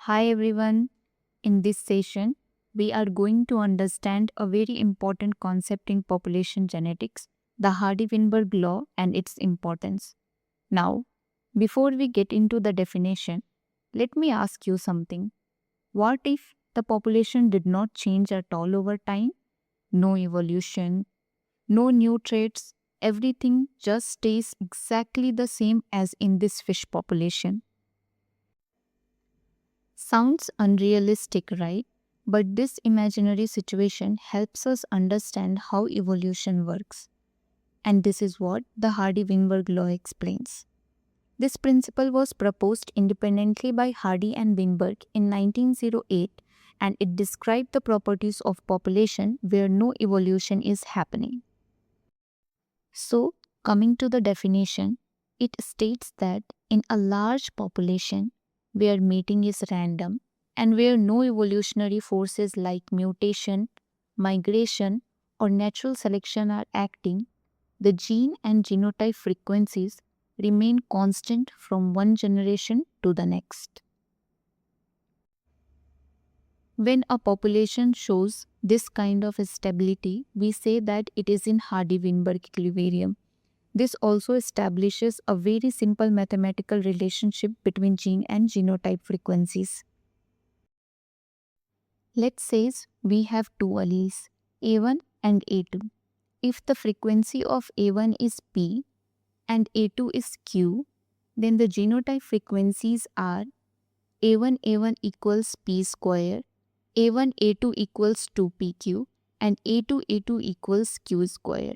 Hi everyone. In this session, we are going to understand a very important concept in population genetics, the Hardy-Weinberg Law and its importance. Now, before we get into the definition, let me ask you something. What if the population did not change at all over time? No evolution, no new traits, everything just stays exactly the same as in this fish population. Sounds unrealistic, right? But this imaginary situation helps us understand how evolution works. And this is what the Hardy-Weinberg Law explains. This principle was proposed independently by Hardy and Weinberg in 1908, and it described the properties of population where no evolution is happening. So, coming to the definition, it states that in a large population where mating is random and where no evolutionary forces like mutation, migration, or natural selection are acting, the gene and genotype frequencies remain constant from one generation to the next. When a population shows this kind of stability, we say that it is in Hardy-Weinberg equilibrium. This also establishes a very simple mathematical relationship between gene and genotype frequencies. Let's say we have two alleles, A1 and A2. If the frequency of A1 is P and A2 is Q, then the genotype frequencies are A1 equals P square, A1 equals 2PQ, and A2 equals Q square.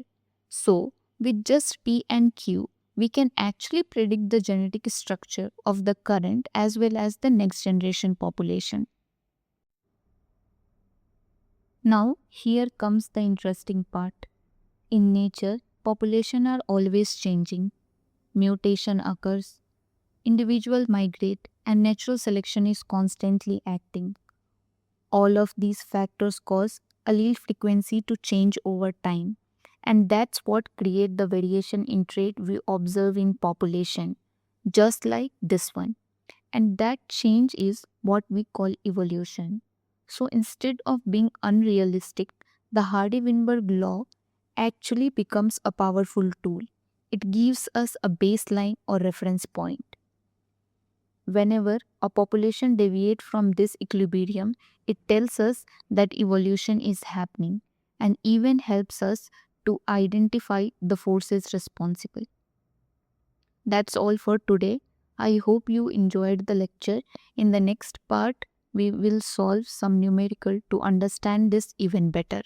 So, with just P and Q, we can actually predict the genetic structure of the current as well as the next generation population. Now, here comes the interesting part. In nature, populations are always changing. Mutation occurs, individuals migrate, and natural selection is constantly acting. All of these factors cause allele frequency to change over time. And that's what create the variation in trait we observe in population, just like this one. And that change is what we call evolution. So instead of being unrealistic, the Hardy-Weinberg law actually becomes a powerful tool. It gives us a baseline or reference point. Whenever a population deviates from this equilibrium, it tells us that evolution is happening and even helps us to identify the forces responsible. That's all for today. I hope you enjoyed the lecture. In the next part, we will solve some numerical to understand this even better.